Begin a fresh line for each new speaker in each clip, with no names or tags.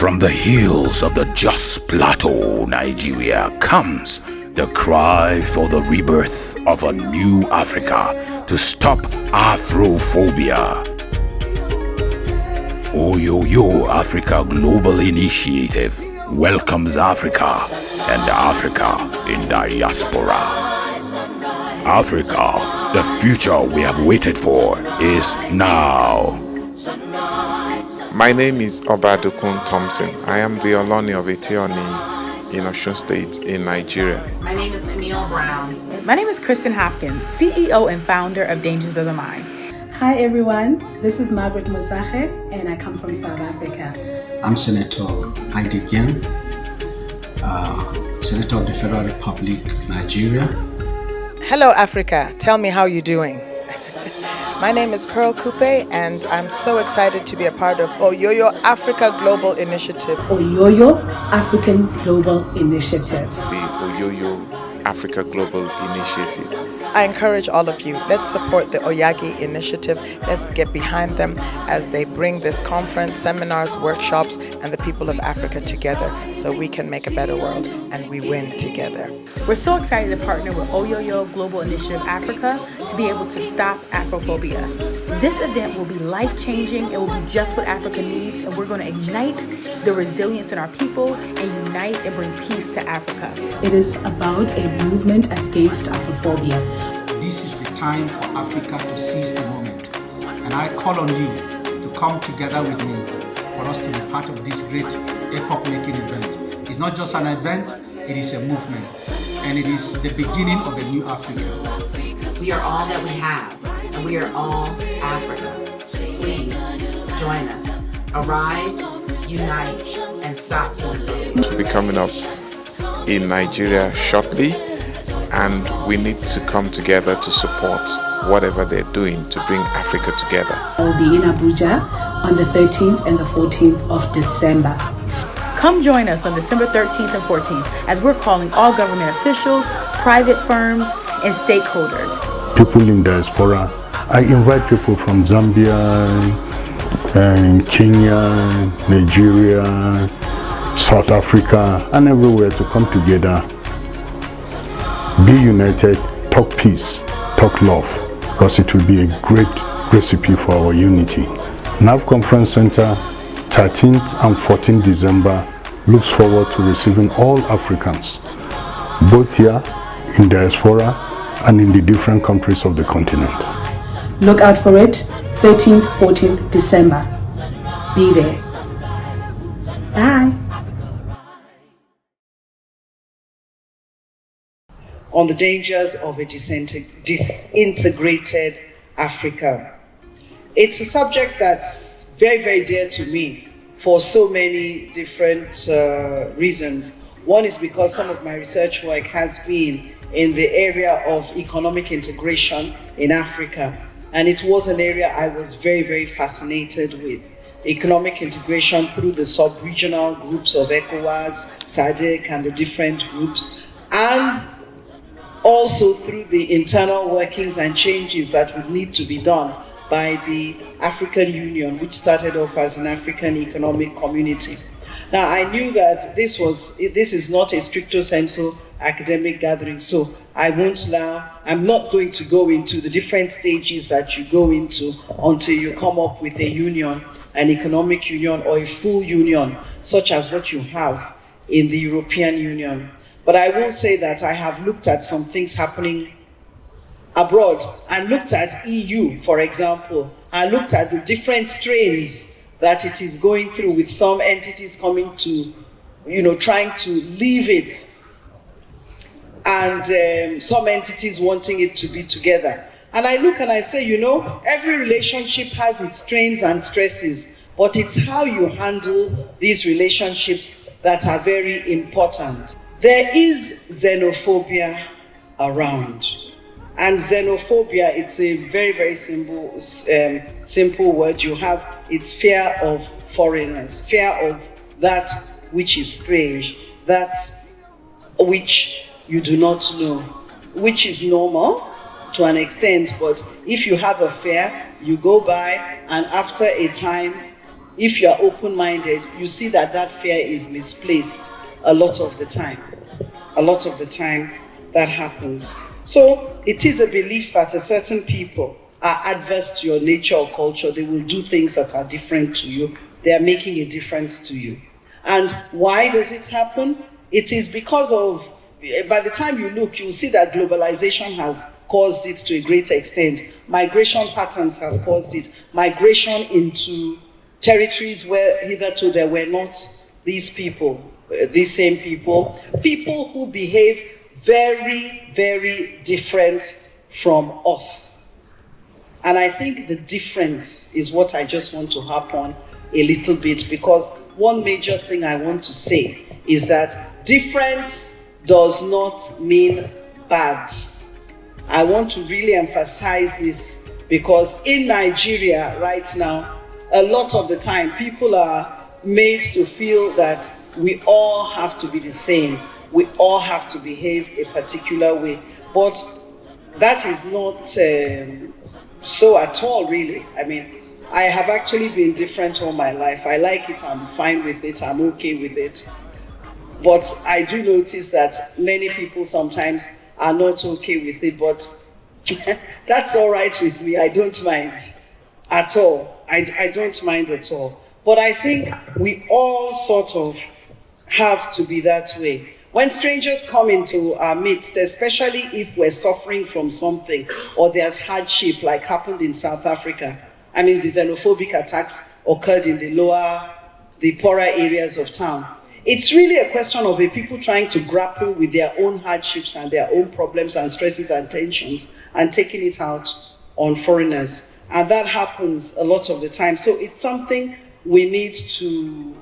From the hills of the Jos Plateau, Nigeria, comes the cry for the rebirth of a new Africa to stop Afrophobia. Oyoyo Africa Global Initiative welcomes Africa and Africa in diaspora. Africa, the future we have waited for is now.
My name is Obadukun Thompson. I am the Oloni of Etioni in Osun State in Nigeria.
My name is Camille Brown.
My name is Kristen Hopkins, CEO and founder of Dangers of the Mind.
Hi everyone, this is Margaret Mozahe and I come from South Africa.
I'm Senator Aidigian, Senator of the Federal Republic, Nigeria.
Hello Africa, tell me how you're doing. My name is Pearl Coupe and I'm so excited to be a part of Oyoyo Africa Global Initiative.
Oyoyo African Global Initiative.
The Oyoyo Africa Global Initiative.
I encourage all of you, let's support the Oyagi initiative. Let's get behind them as they bring this conference, seminars, workshops, and the people of Africa together so we can make a better world and we win together.
We're so excited to partner with Oyoyo Global Initiative Africa to be able to stop Afrophobia. This event will be life-changing, it will be just what Africa needs, and we're going to ignite the resilience in our people and unite and bring peace to Africa.
It is about a movement against Afrophobia.
This is the time for Africa to seize the moment. And I call on you to come together with me for us to be part of this great epoch-making event. It's not just an event, it is a movement. And it is the beginning of a new Africa.
We are all that we have, and we are all Africa. Please join us. Arise, unite, and stop xenophobia.
To be coming up in Nigeria shortly, and we need to come together to support whatever they're doing to bring Africa together.
I will be in Abuja on the 13th and the 14th of December.
Come join us on December 13th and 14th as we're calling all government officials, private firms, and stakeholders.
People in diaspora. I invite people from Zambia, Kenya, Nigeria, South Africa, and everywhere to come together. Be united, talk peace, talk love, because it will be a great recipe for our unity. NAV Conference Center, 13th and 14th December, looks forward to receiving all Africans, both here in diaspora and in the different countries of the continent.
Look out for it, 13th, 14th December. Be there. Bye.
On the dangers of a disintegrated Africa. It's a subject that's very, very dear to me for so many different reasons. One is because some of my research work has been in the area of economic integration in Africa. And it was an area I was very, very fascinated with. Economic integration through the sub-regional groups of ECOWAS, SADC, and the different groups, and also through the internal workings and changes that would need to be done by the African Union, which started off as an African Economic Community. Now, I knew that this is not a stricto sensu academic gathering, so I'm not going to go into the different stages that you go into until you come up with a union, an economic union or a full union, such as what you have in the European Union. But I will say that I have looked at some things happening abroad and looked at EU, for example. I looked at the different strains that it is going through, with some entities coming to, trying to leave it, and some entities wanting it to be together. And I look and I say, every relationship has its strains and stresses, but it's how you handle these relationships that are very important. There is xenophobia around. And xenophobia, it's a very, very simple word. You have, it's fear of foreigners, fear of that which is strange, that which you do not know, which is normal to an extent, but if you have a fear, you go by, and after a time, if you are open-minded, you see that that fear is misplaced a lot of the time. A lot of the time that happens. So it is a belief that a certain people are adverse to your nature or culture. They will do things that are different to you. They are making a difference to you. And why does it happen? It is because of, by the time you look, you'll see that globalization has caused it to a great extent. Migration patterns have caused it. Migration into territories where hitherto there were not these people, these same people who behave very, very different from us. And I think the difference is what I just want to harp on a little bit, because one major thing I want to say is that difference does not mean bad. I want to really emphasize this, because in Nigeria right now, a lot of the time people are made to feel that we all have to be the same. We all have to behave a particular way. But that is not so at all, really. I mean, I have actually been different all my life. I like it, I'm fine with it, I'm okay with it. But I do notice that many people sometimes are not okay with it, but that's all right with me. I don't mind at all. I don't mind at all. But I think we all sort of have to be that way. When strangers come into our midst, especially if we're suffering from something or there's hardship like happened in South Africa, I mean, the xenophobic attacks occurred in the poorer areas of town. It's really a question of the people trying to grapple with their own hardships and their own problems and stresses and tensions and taking it out on foreigners. And that happens a lot of the time. So it's something we need to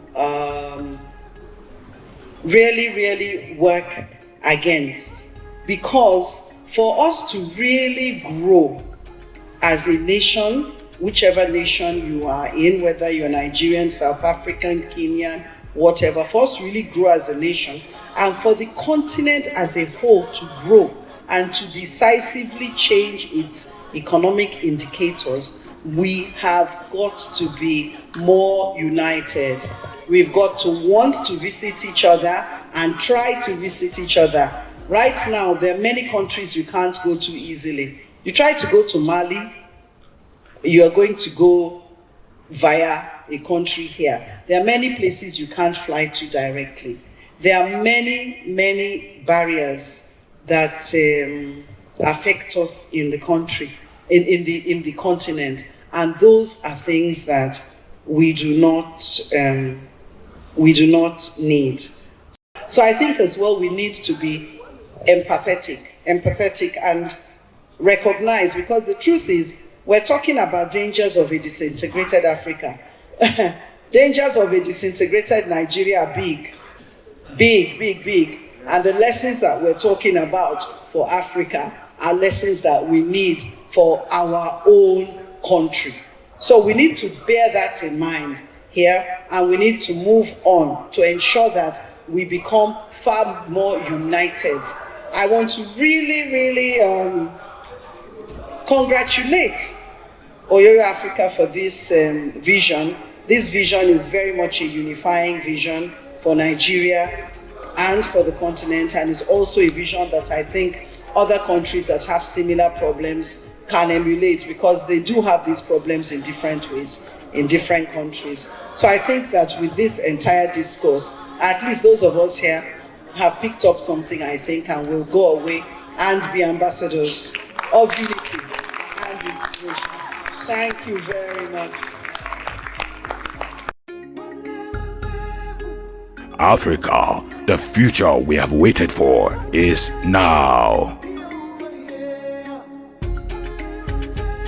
really, really work against. Because for us to really grow as a nation, whichever nation you are in, whether you're Nigerian, South African, Kenyan, whatever, for us to really grow as a nation, and for the continent as a whole to grow and to decisively change its economic indicators, we have got to be more united. We've got to want to visit each other and try to visit each other. Right now, there are many countries you can't go to easily. You try to go to Mali, you are going to go via a country here. There are many places you can't fly to directly. There are many, many barriers that affect us in the country, in the continent, and those are things that we do not need. So I think as well we need to be empathetic and recognize, because the truth is, we're talking about dangers of a disintegrated Africa. Dangers of a disintegrated Nigeria are big. And the lessons that we're talking about for Africa are lessons that we need for our own country. So we need to bear that in mind here, and we need to move on to ensure that we become far more united. I want to really congratulate Oyoyo Africa for this vision. This vision is very much a unifying vision for Nigeria and for the continent, and is also a vision that I think other countries that have similar problems can emulate, because they do have these problems in different ways in different countries. So I think that with this entire discourse, at least those of us here have picked up something, I think, and will go away and be ambassadors of unity and integration. Thank you very much.
Africa, the future we have waited for is now.